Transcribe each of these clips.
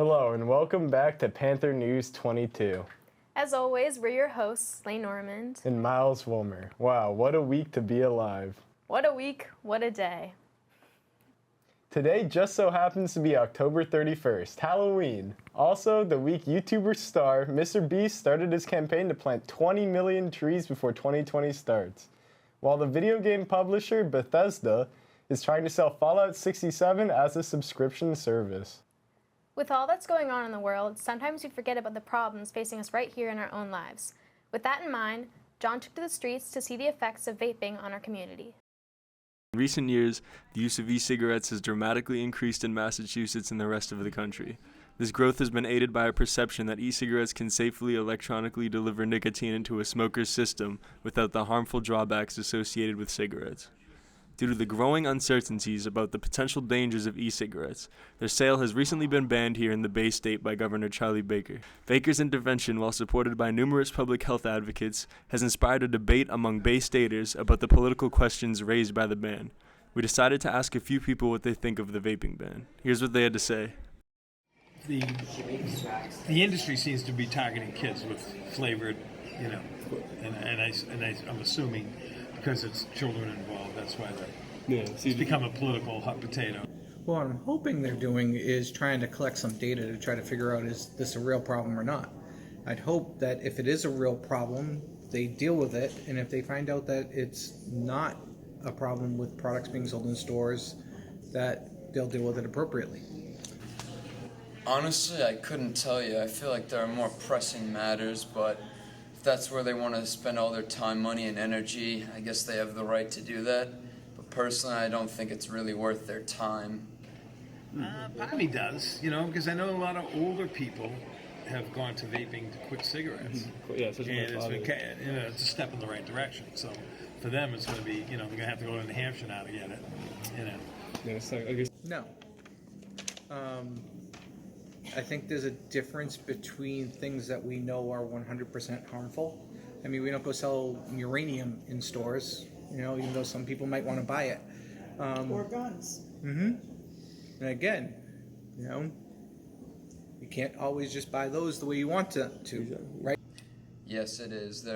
Hello and welcome back to Panther News 22. As always, we're your hosts, Lane Normand. And Miles Wilmer. Wow, what a week to be alive. What a week, what a day. Today just so happens to be October 31st, Halloween. Also, the week YouTuber star Mr. Beast started his campaign to plant 20 million trees before 2020 starts. While the video game publisher Bethesda is trying to sell Fallout 67 as a subscription service. With all that's going on in the world, sometimes we forget about the problems facing us right here in our own lives. With that in mind, John took to the streets to see the effects of vaping on our community. In recent years, the use of e-cigarettes has dramatically increased in Massachusetts and the rest of the country. This growth has been aided by a perception that e-cigarettes can safely electronically deliver nicotine into a smoker's system without the harmful drawbacks associated with cigarettes. Due to the growing uncertainties about the potential dangers of e-cigarettes, their sale has recently been banned here in the Bay State by Governor Charlie Baker. Baker's intervention, while supported by numerous public health advocates, has inspired a debate among Bay Staters about the political questions raised by the ban. We decided to ask a few people what they think of the vaping ban. Here's what they had to say. The industry seems to be targeting kids with flavored, and I'm assuming because it's children involved, that's why it's become a political hot potato. What I'm hoping they're doing is trying to collect some data to try to figure out, is this a real problem or not? I'd hope that if it is a real problem, they deal with it, and if they find out that it's not a problem with products being sold in stores, that they'll deal with it appropriately. Honestly, I couldn't tell you. I feel like there are more pressing matters, but if that's where they want to spend all their time, money, and energy, I guess they have the right to do that. But personally, I don't think it's really worth their time. Part of me does, because I know a lot of older people have gone to vaping to quit cigarettes. Yeah, and it's a step in the right direction. So for them, it's going to be, they're going to have to go to New Hampshire now to get it. Yeah, so I guess. No. I think there's a difference between things that we know are 100% harmful. I mean, we don't go sell uranium in stores, even though some people might want to buy it. Or guns. Mm-hmm. And again, you can't always just buy those the way you want to, right? Yes, it is.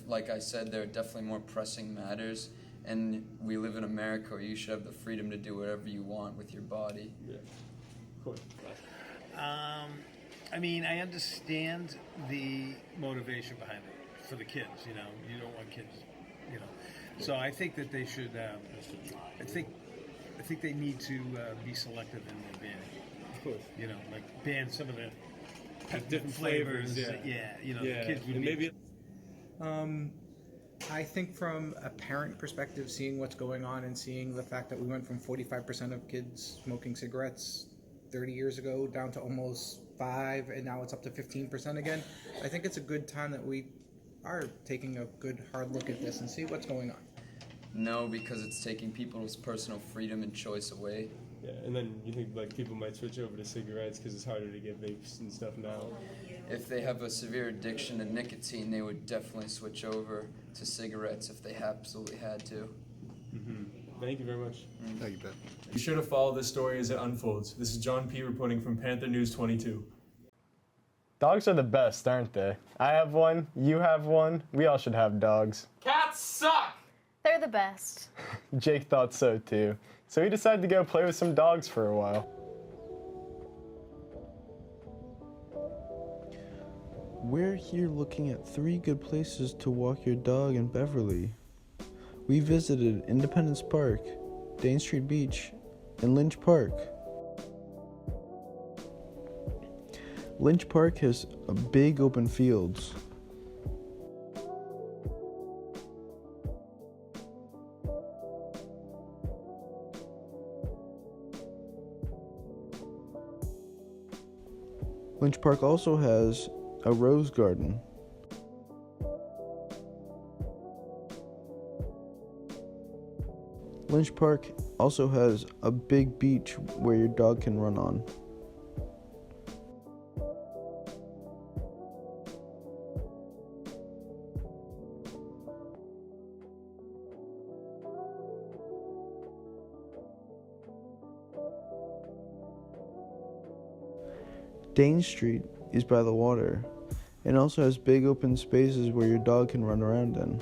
Like I said, there are definitely more pressing matters. And we live in America where you should have the freedom to do whatever you want with your body. Yeah. Cool. I understand the motivation behind it for the kids. You don't want kids. So I think that they should. I think they need to be selective in their banning. Of course. Like ban some of the different flavors. Yeah. The kids would maybe. I think from a parent perspective, seeing what's going on and seeing the fact that we went from 45% of kids smoking cigarettes 30 years ago down to almost 5, and now it's up to 15% again. I think it's a good time that we are taking a good hard look at this and see what's going on. No, because it's taking people's personal freedom and choice away. Yeah, and then you think people might switch over to cigarettes because it's harder to get vapes and stuff now. If they have a severe addiction to nicotine, they would definitely switch over to cigarettes if they absolutely had to. Mm-hmm. Thank you very much. Thank you, Ben. Be sure to follow this story as it unfolds. This is John P. reporting from Panther News 22. Dogs are the best, aren't they? I have one, you have one, we all should have dogs. Cats suck! They're the best. Jake thought so too. So he decided to go play with some dogs for a while. We're here looking at 3 good places to walk your dog in Beverly. We visited Independence Park, Dane Street Beach, and Lynch Park. Lynch Park has a big open fields. Lynch Park also has a rose garden. Lynch Park also has a big beach where your dog can run on. Dane Street is by the water and also has big open spaces where your dog can run around in.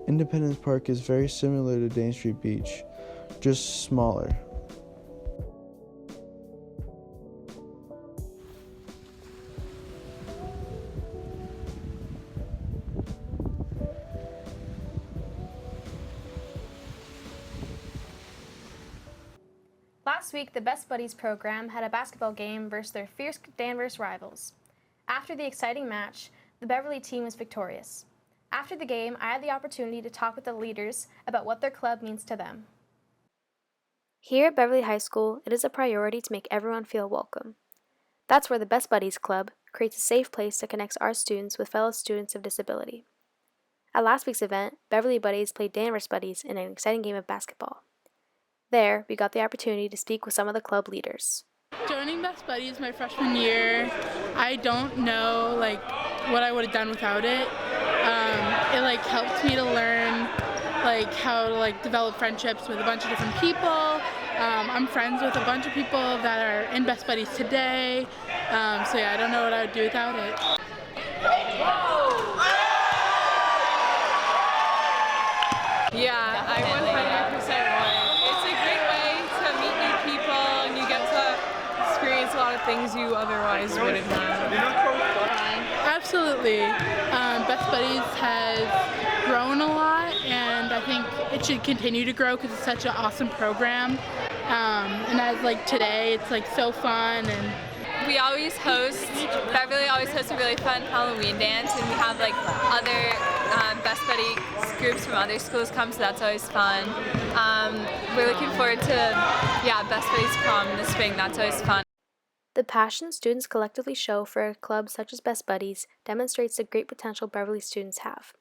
Independence Park is very similar to Dane Street Beach, just smaller. Last week, the Best Buddies program had a basketball game versus their fierce Danvers rivals. After the exciting match, the Beverly team was victorious. After the game, I had the opportunity to talk with the leaders about what their club means to them. Here at Beverly High School, it is a priority to make everyone feel welcome. That's where the Best Buddies Club creates a safe place that connects our students with fellow students of disability. At last week's event, Beverly Buddies played Danvers Buddies in an exciting game of basketball. There, we got the opportunity to speak with some of the club leaders. Joining Best Buddies my freshman year, I don't know what I would have done without it. It helped me to learn how to develop friendships with a bunch of different people. I'm friends with a bunch of people that are in Best Buddies today. So yeah, I don't know what I would do without it. Yeah, I 100% would. It's a great way to meet new people and you get to experience a lot of things you otherwise wouldn't have. Absolutely. Best Buddies has grown a lot and I think it should continue to grow because it's such an awesome program. And as today, it's so fun and Beverly always hosts a really fun Halloween dance, and we have other Best Buddy groups from other schools come, so that's always fun. We're looking forward to Best Buddies prom this spring. That's always fun. The passion students collectively show for a club such as Best Buddies demonstrates the great potential Beverly students have.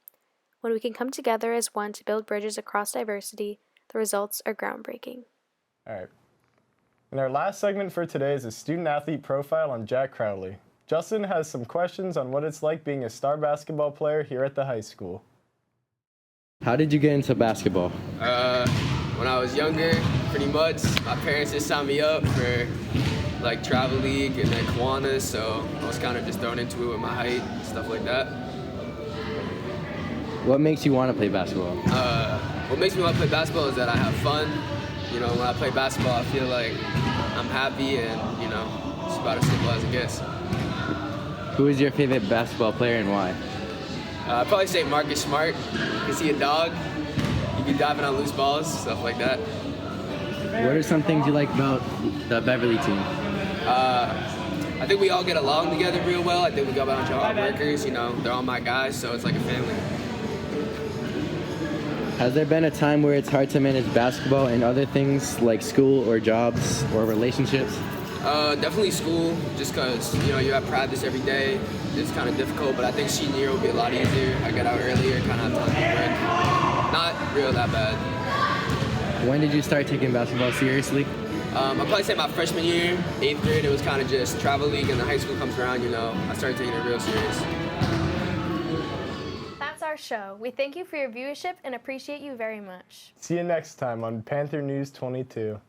When we can come together as one to build bridges across diversity, the results are groundbreaking. All right. And our last segment for today is a student-athlete profile on Jack Crowley. Justin has some questions on what it's like being a star basketball player here at the high school. How did you get into basketball? When I was younger, pretty much, my parents just signed me up for travel league and then Kiwanis, so I was kind of just thrown into it with my height, stuff like that. What makes you want to play basketball? What makes me want to play basketball is that I have fun. When I play basketball, I feel like I'm happy and, it's about as simple as it gets. Who is your favorite basketball player and why? I'd probably say Marcus Smart, because he's a dog. He be diving on loose balls, stuff like that. What are some things you like about the Beverly team? I think we all get along together real well. I think we got a bunch of hard workers, they're all my guys, so it's like a family. Has there been a time where it's hard to manage basketball and other things like school or jobs or relationships? Definitely school, just because, you have practice every day. It's kind of difficult, but I think senior year will be a lot easier. I get out earlier, kind of have time to work. Not real that bad. When did you start taking basketball seriously? I'd probably say my freshman year, 8th grade, it was kind of just travel league, and the high school comes around, I started taking it real serious. That's our show. We thank you for your viewership and appreciate you very much. See you next time on Panther News 22.